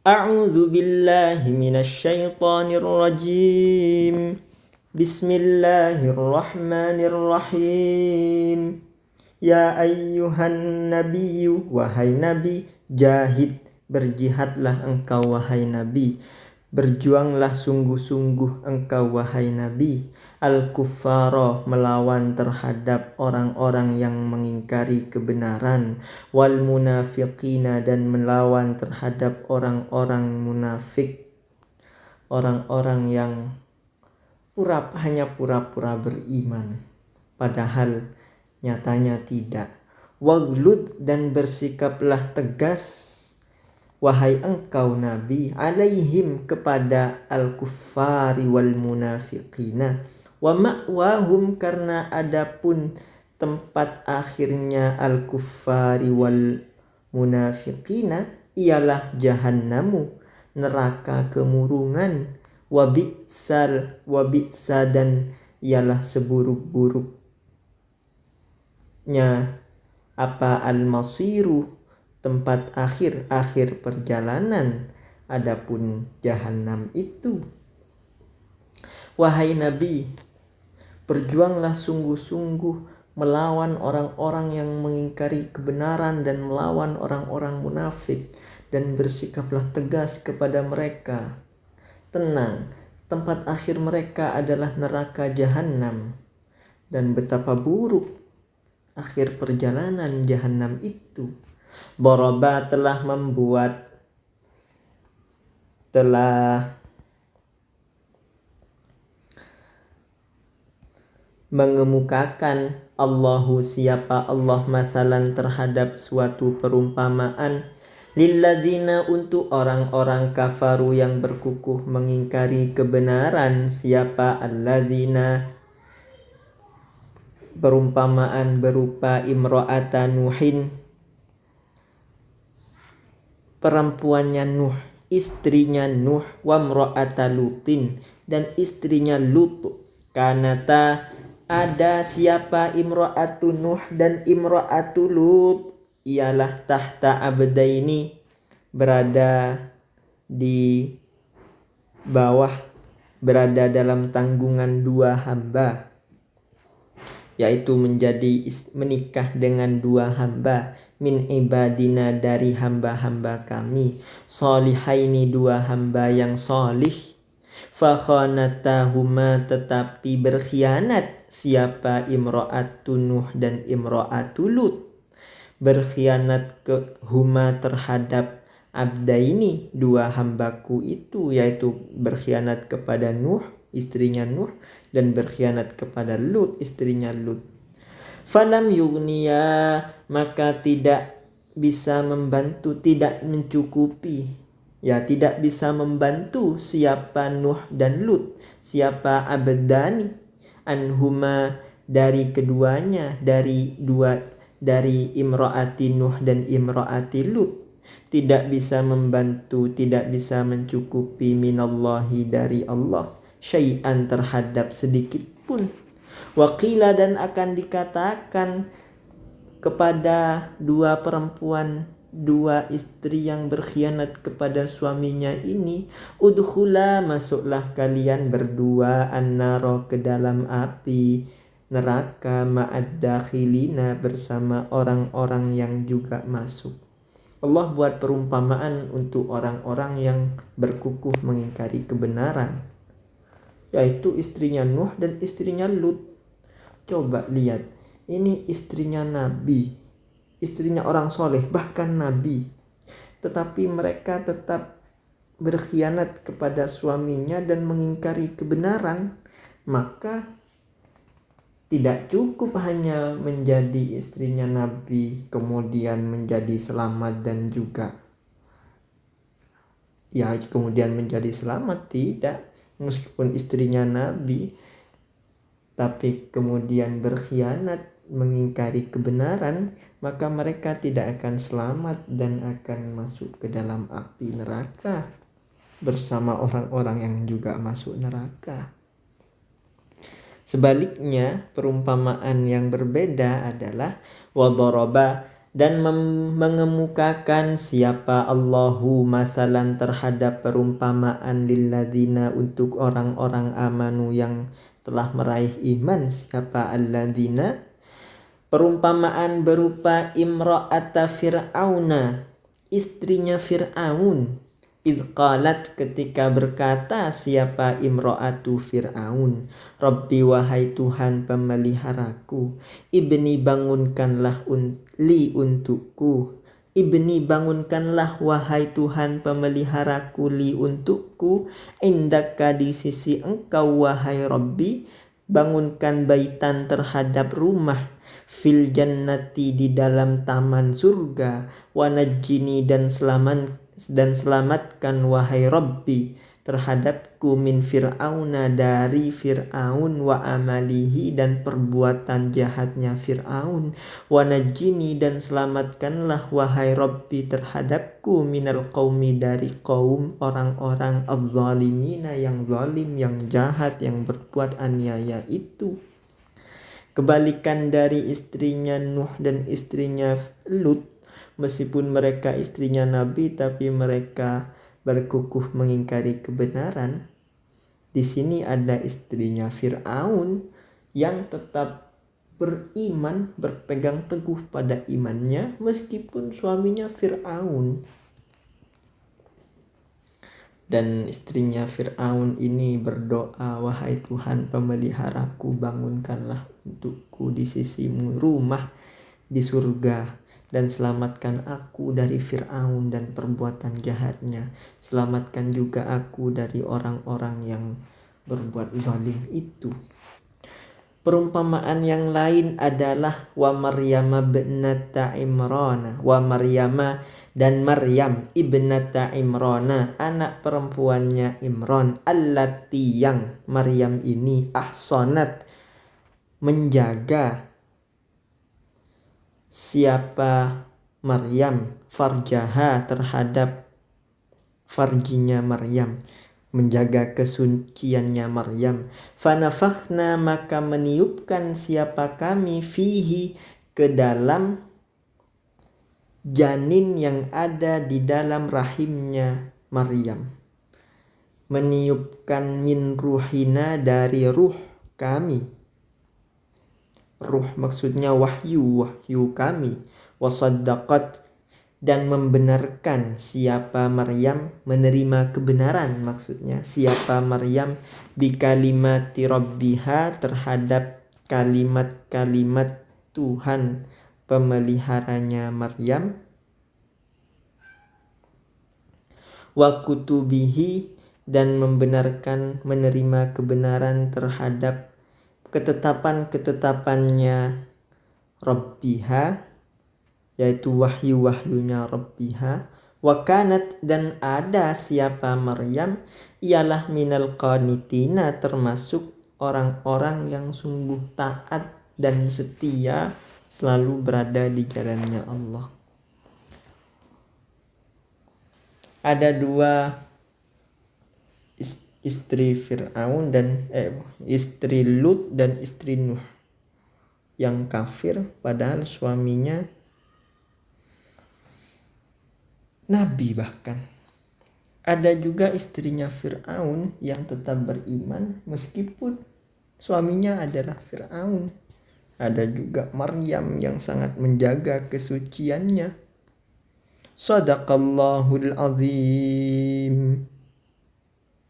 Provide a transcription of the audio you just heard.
A'udzu billahi minasy syaithanir rajim. Bismillahirrahmanirrahim. Ya ayyuhan nabiyyu, wahai nabi, jahid, berjihadlah engkau wahai nabi, berjuanglah sungguh-sungguh engkau wahai nabi, al-kuffara, melawan terhadap orang-orang yang mengingkari kebenaran, wal munafiqina, dan melawan terhadap orang-orang munafik, orang-orang yang hanya pura-pura beriman padahal nyatanya tidak. Waglud, dan bersikaplah tegas wahai engkau nabi, alaihim, kepada al-kuffari wal munafiqina, wa ma'wahum, karena adapun tempat akhirnya al-kuffari wal munafiqina ialah jahannamu, neraka kemurungan, wa bi'sa, dan ialah seburuk-buruknya al-masiru, tempat akhir perjalanan, adapun jahanam itu. Wahai nabi, berjuanglah sungguh-sungguh melawan orang-orang yang mengingkari kebenaran dan melawan orang-orang munafik, dan bersikaplah tegas kepada mereka. Tenang, tempat akhir mereka adalah neraka jahanam, dan betapa buruk akhir perjalanan jahanam itu. Daraba, telah mengemukakan Allahu, siapa Allah, masalan, terhadap suatu perumpamaan, lilladzina, untuk orang-orang kafaru yang berkukuh mengingkari kebenaran. Siapa alladzina, perumpamaan berupa imra'ata Nuhin, perempuannya Nuh, istrinya Nuh, wa imra'ata Lutin, dan istrinya Lut. Kanata, ada siapa imra'atu Nuh dan imra'atu Lut, ialah tahta abdaini, berada di bawah, berada dalam tanggungan dua hamba, yaitu menikah dengan dua hamba, min ibadina, dari hamba-hamba kami, solihaini, dua hamba yang solih, fakhanatahuma, tetapi berkhianat siapa imra'atu Nuh dan imra'atu Lut, berkhianat ke huma, terhadap abdaini, dua hambaku itu, yaitu berkhianat kepada Nuh, istrinya Nuh, dan berkhianat kepada Lut, istrinya Lut. Falam yugniya, maka tidak bisa membantu, tidak mencukupi, tidak bisa membantu siapa Nuh dan Lut, siapa abdani, anhuma, dari keduanya, dari imro'ati Nuh dan imro'ati Lut, tidak bisa membantu, tidak bisa mencukupi, minallahi, dari Allah, syai'an, terhadap sedikit pun. Waqila, dan akan dikatakan kepada dua perempuan, dua istri yang berkhianat kepada suaminya ini, udkhula, masuklah kalian berdua, annaro, ke dalam api neraka, ma'ad dakhilina, bersama orang-orang yang juga masuk. Allah buat perumpamaan untuk orang-orang yang berkukuh mengingkari kebenaran, yaitu istrinya Nuh dan istrinya Lut. Coba lihat, ini istrinya nabi, istrinya orang soleh, bahkan nabi, tetapi mereka tetap berkhianat kepada suaminya dan mengingkari kebenaran. Maka tidak cukup hanya menjadi istrinya nabi kemudian menjadi selamat dan juga kemudian menjadi selamat, tidak. Meskipun istrinya nabi tapi kemudian berkhianat, mengingkari kebenaran, maka mereka tidak akan selamat dan akan masuk ke dalam api neraka bersama orang-orang yang juga masuk neraka. Sebaliknya, perumpamaan yang berbeda adalah wadoroba, dan mengemukakan siapa Allahu masalan terhadap perumpamaan lilladzina untuk orang-orang amanu yang telah meraih iman. Siapa alladzina? Perumpamaan berupa imra'ata fir'auna, istrinya Fir'aun. Idh qalat, ketika berkata siapa imro'atu Fir'aun, Rabbi wahai Tuhan pemeliharaku, ibni bangunkanlah li untukku, ibni bangunkanlah wahai Tuhan pemeliharaku li untukku, indaka di sisi engkau wahai Rabbi, bangunkan baitan terhadap rumah, fil jannati di dalam taman surga, wa najjini dan selamatkan wahai Rabbi terhadapku min Fir'auna dari Fir'aun wa amalihi dan perbuatan jahatnya Fir'aun, wa najjini dan selamatkanlah wahai Rabbi terhadapku minal qaumi dari kaum orang-orang az-zalimina yang zalim, yang jahat, yang berbuat aniaya itu. Kebalikan dari istrinya Nuh dan istrinya Lut, meskipun mereka istrinya Nabi tapi mereka berkukuh mengingkari kebenaran. Di sini ada istrinya Fir'aun yang tetap beriman, berpegang teguh pada imannya meskipun suaminya Fir'aun. Dan istrinya Fir'aun ini berdoa, wahai Tuhan pemeliharaku, bangunkanlah untukku di sisimu rumah di surga, dan selamatkan aku dari Fir'aun dan perbuatan jahatnya. Selamatkan juga aku dari orang-orang yang berbuat zalim itu. Perumpamaan yang lain adalah wa Maryama ibnata Imrana, wa Maryama dan Maryam ibnata Imrana, anak perempuannya Imran, allati yang Maryam ini ahsanat menjaga siapa Maryam farjaha terhadap farjinya Maryam, menjaga kesuciannya Maryam. Fanafakhna maka meniupkan siapa kami fihi ke dalam janin yang ada di dalam rahimnya Maryam. Meniupkan min ruhina dari ruh kami. Ruh maksudnya wahyu kami. Wasaddaqat dan membenarkan siapa Maryam, menerima kebenaran maksudnya siapa Maryam bikalimati rabbiha terhadap kalimat-kalimat Tuhan pemeliharanya Maryam, wa kutubihi dan membenarkan menerima kebenaran terhadap ketetapan-ketetapannya Rabbiha, yaitu wahyu-wahyunya Rabbiha. Wa kanat dan ada siapa Maryam ialah minal qanitina termasuk orang-orang yang sungguh taat dan setia selalu berada di jalannya Allah. Ada dua istri Fir'aun dan istri Lut dan istri Nuh yang kafir padahal suaminya Nabi bahkan. Ada juga istrinya Fir'aun yang tetap beriman meskipun suaminya adalah Fir'aun. Ada juga Maryam yang sangat menjaga kesuciannya. Shadaqallahul azim.